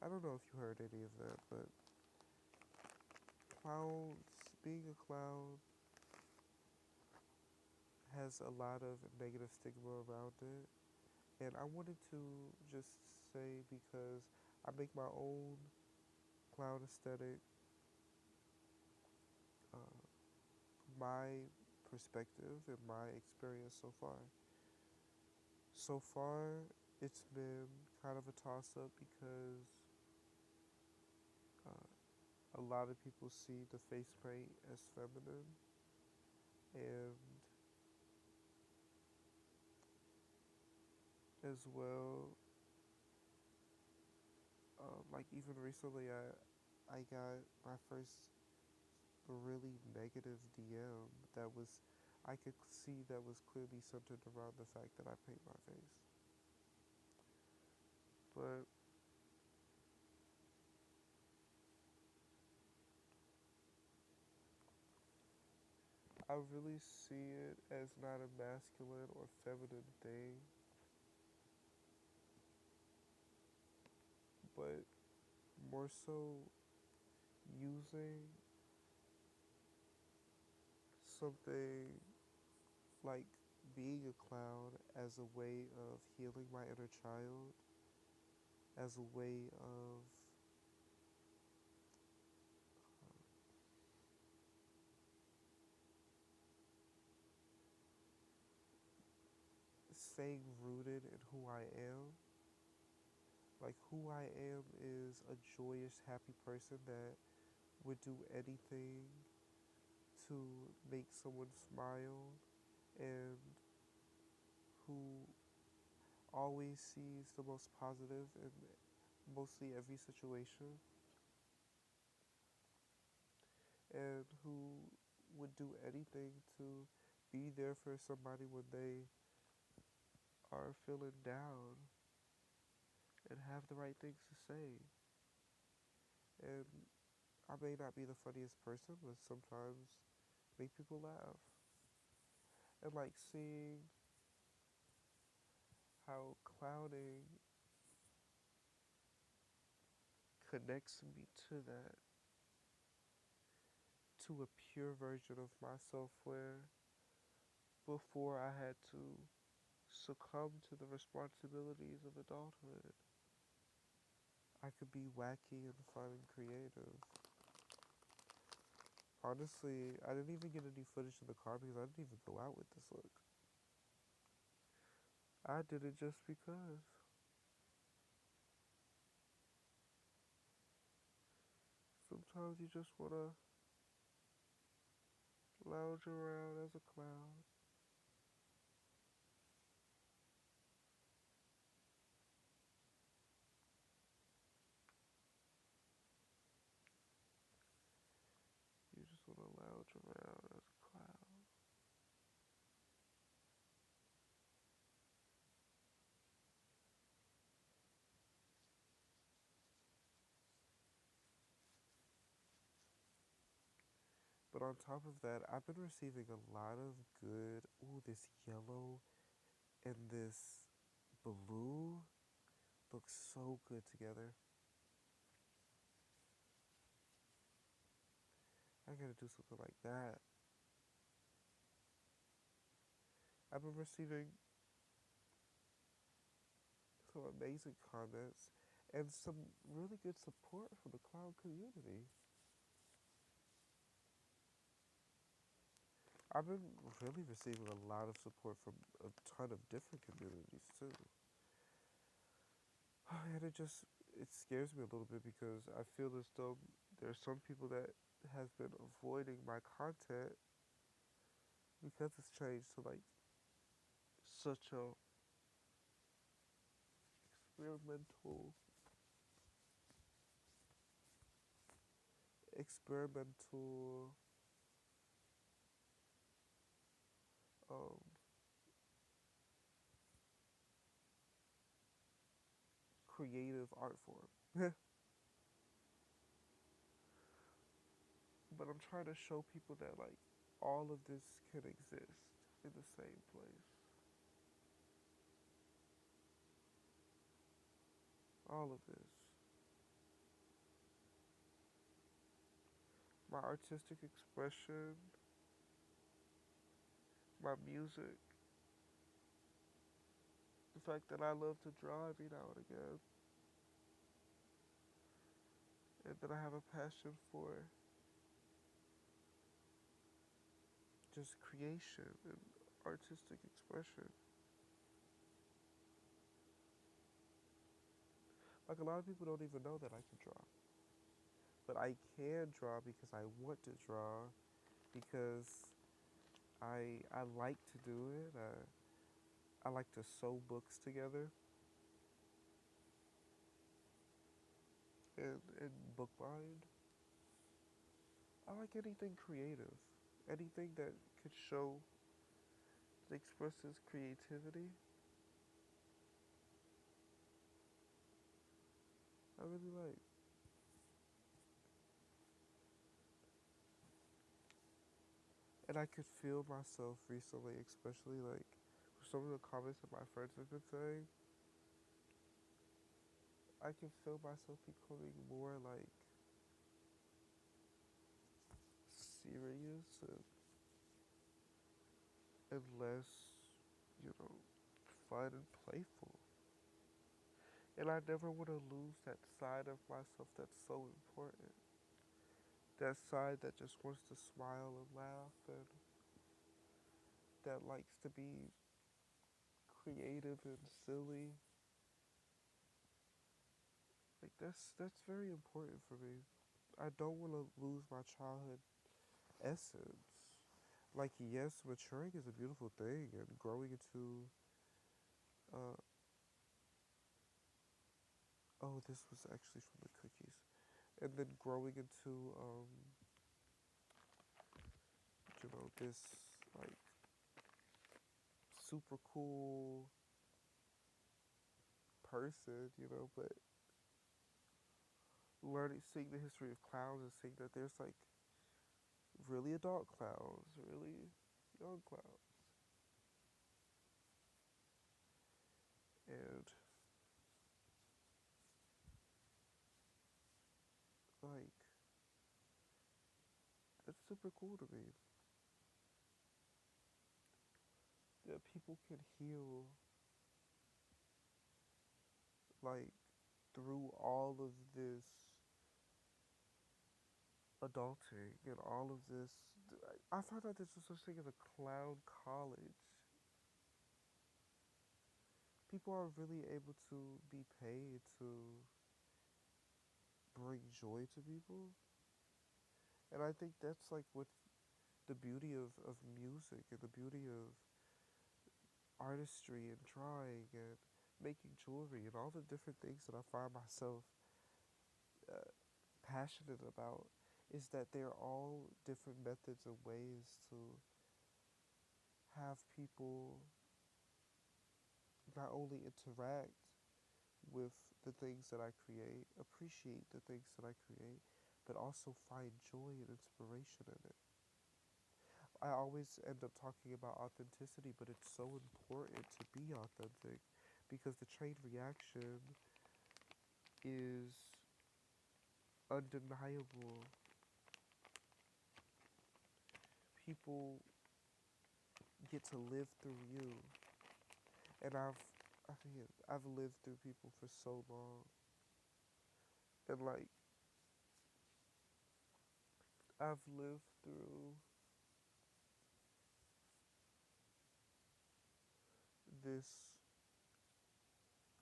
I don't know if you heard any of that, but clowns, being a clown has a lot of negative stigma around it. And I wanted to just say, because I make my own clown aesthetic, uh, my perspective and my experience so far. So far, it's been kind of a toss up because uh, a lot of people see the face paint as feminine, and as well, like even recently, I got my first really negative DM that was I could see that was clearly centered around the fact that I paint my face. But I really see it as not a masculine or feminine thing, but more so using something like being a clown as a way of healing my inner child, as a way of staying rooted in who I am. Like, who I am is a joyous, happy person that would do anything to make someone smile, and who always sees the most positive in mostly every situation, and who would do anything to be there for somebody when they are feeling down and have the right things to say. And I may not be the funniest person, but sometimes make people laugh. And like seeing how clowning connects me to that, to a pure version of myself where before I had to succumb to the responsibilities of adulthood, I could be wacky and fun and creative. Honestly, I didn't even get any footage in the car because I didn't even go out with this look. I did it just because. Sometimes you just want to lounge around as a clown. You just want to lounge around as a clown. But on top of that, I've been receiving a lot of good. Ooh, this yellow and this blue look so good together. I gotta do something like that. I've been receiving some amazing comments and some really good support from the clown community. I've been really receiving a lot of support from a ton of different communities too. And it scares me a little bit because I feel as though there's some people that has been avoiding my content because it's changed to like such a experimental experimental um, creative art form. But I'm trying to show people that like all of this can exist in the same place. All of this. my artistic expression, my music, the fact that I love to draw every now and again, and that I have a passion for just creation and artistic expression. Like a lot of people don't even know that I can draw. But I can draw because I want to draw, because I like to do it. I like to sew books together and bookbind. I like anything creative, anything that could show, that expresses creativity. I really like. And I could feel myself recently, especially like some of the comments that my friends have been saying. I can feel myself becoming more like serious and less, you know, fun and playful. And I never want to lose that side of myself that's so important. That side that just wants to smile and laugh and that likes to be creative and silly. Like that's very important for me. I don't want to lose my childhood essence. Like yes, maturing is a beautiful thing and growing into uh oh, this was actually from the cookies. And then growing into this like super cool person, but learning, seeing the history of clowns and seeing that there's like really adult clowns, really young clowns, and like it's super cool to me that people can heal like through all of this adulting and all of this. I found out there's such thing as a clown college. People are really able to be paid to bring joy to people. And I think that's like what the beauty of music and the beauty of artistry and drawing and making jewelry and all the different things that I find myself uh, passionate about is that they're all different methods and ways to have people not only interact with the things that I create, appreciate the things that I create, but also find joy and inspiration in it. I always end up talking about authenticity, but it's so important to be authentic because the chain reaction is undeniable. People get to live through you, and I've lived through people for so long, and like I've lived through this,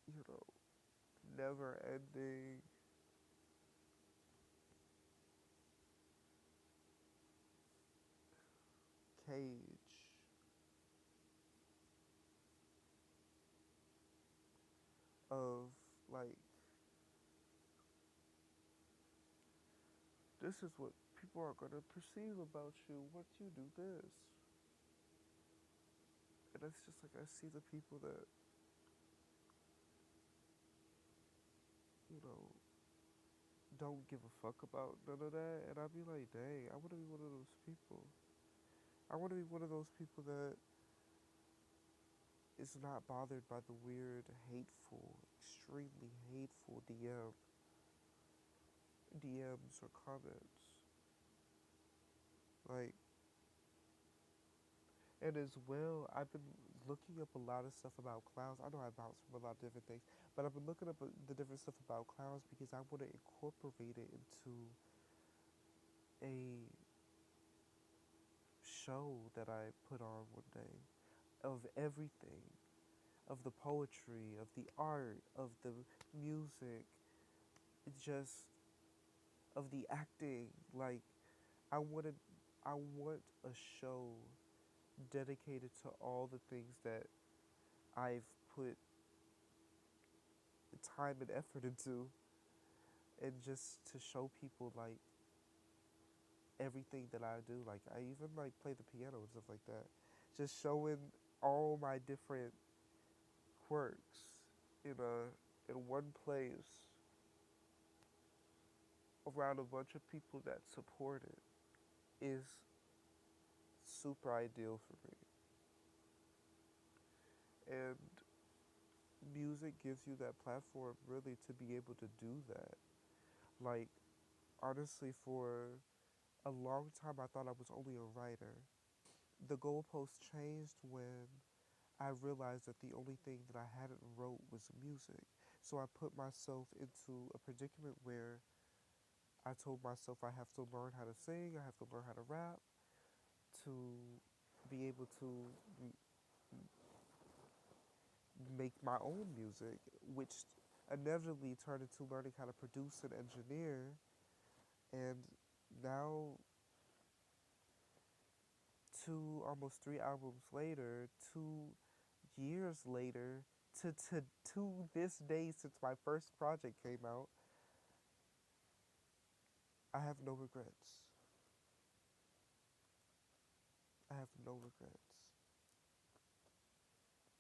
you know, never-ending cage of like this is what people are gonna perceive about you once you do this. And it's just like I see the people that, you know, don't give a fuck about none of that, and I'd be like, dang, I wanna be one of those people. I wanna be one of those people that is not bothered by the weird, hateful, extremely hateful DMs or comments. Like, and as well, I've been looking up a lot of stuff about clowns. I know I bounce from a lot of different things, but I've been looking up the different stuff about clowns because I want to incorporate it into a show that I put on one day of everything, of the poetry, of the art, of the music, just of the acting. Like, I wanted, I want a show dedicated to all the things that I've put time and effort into, and just to show people like everything that I do. Like, I even like play the piano and stuff like that. Just showing all my different quirks in one place around a bunch of people that support it is super ideal for me. And music gives you that platform really to be able to do that. Like, honestly, for a long time I thought I was only a writer. The goalpost changed when I realized that the only thing that I hadn't wrote was music. So I put myself into a predicament where I told myself I have to learn how to sing, I have to learn how to rap to be able to make my own music, which inevitably turned into learning how to produce and engineer. And now, almost 3 albums later, 2 years later, to this day since my first project came out, I have no regrets. I have no regrets.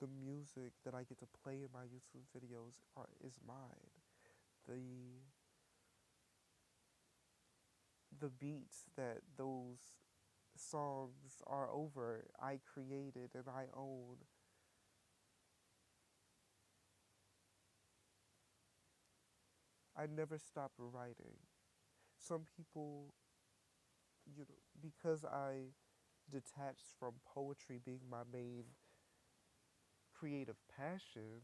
The music that I get to play in my YouTube videos is mine. The the beats that those songs are over, I created and I own. I never stopped writing. Some people, because I detached from poetry being my main creative passion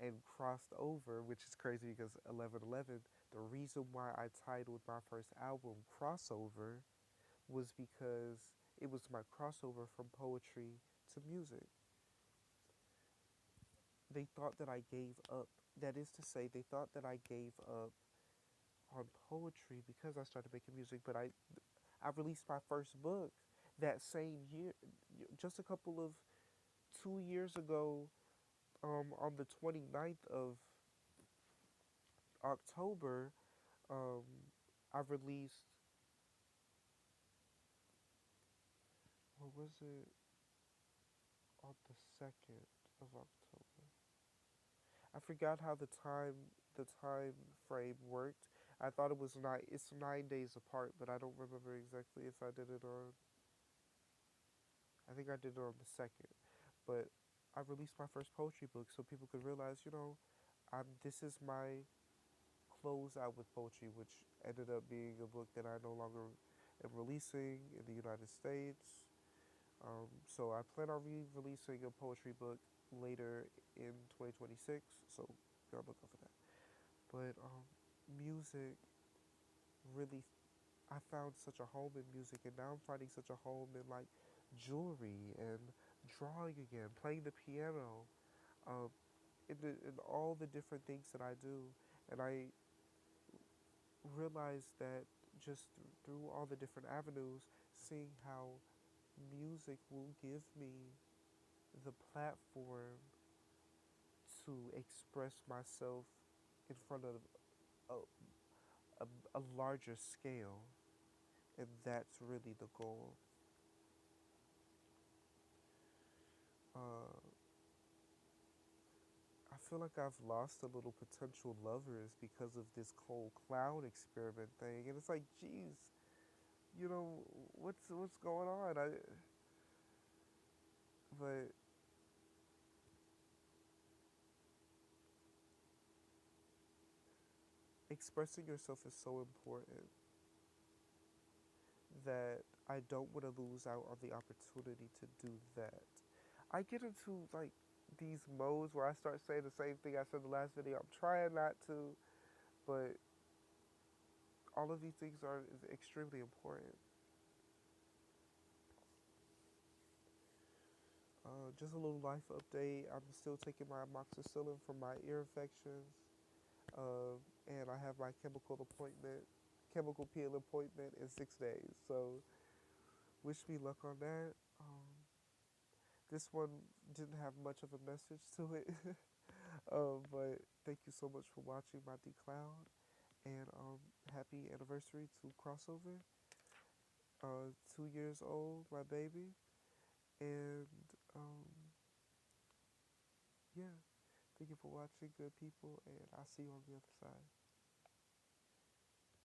and crossed over, which is crazy because 1111, the reason why I titled my first album Crossover was because it was my crossover from poetry to music. They thought that I gave up. That is to say, they thought that I gave up on poetry because I started making music, but I released my first book that same year, just a couple of 2 years ago, on the 29th of October. um, I released, what was it, on the 2nd of October. I forgot how the time frame worked. I thought it was it's 9 days apart, but I don't remember exactly if I did it on. I think I did it on the 2nd, but I released my first poetry book so people could realize, this is my close out with poetry, which ended up being a book that I no longer am releasing in the United States. So I plan on releasing a poetry book later in 2026. So be on the lookout for that. But music really, I found such a home in music, and now I'm finding such a home in like jewelry and drawing again, playing the piano, um, in all the different things that I do. And I realized that just through all the different avenues, seeing how music will give me the platform to express myself in front of a larger scale, and that's really the goal. Uh, I feel like I've lost a little potential lovers because of this whole clown experiment thing, and it's like, geez, what's going on? But expressing yourself is so important that I don't want to lose out on the opportunity to do that. I get into like these modes where I start saying the same thing I said in the last video. I'm trying not to, but all of these things are extremely important. Just a little life update. I'm still taking my amoxicillin for my ear infections, and I have my chemical peel appointment in 6 days. So wish me luck on that. This one didn't have much of a message to it, but thank you so much for watching my declown, and happy anniversary to crossover. 2 years old, my baby, and yeah. Thank you for watching, good people, and I'll see you on the other side.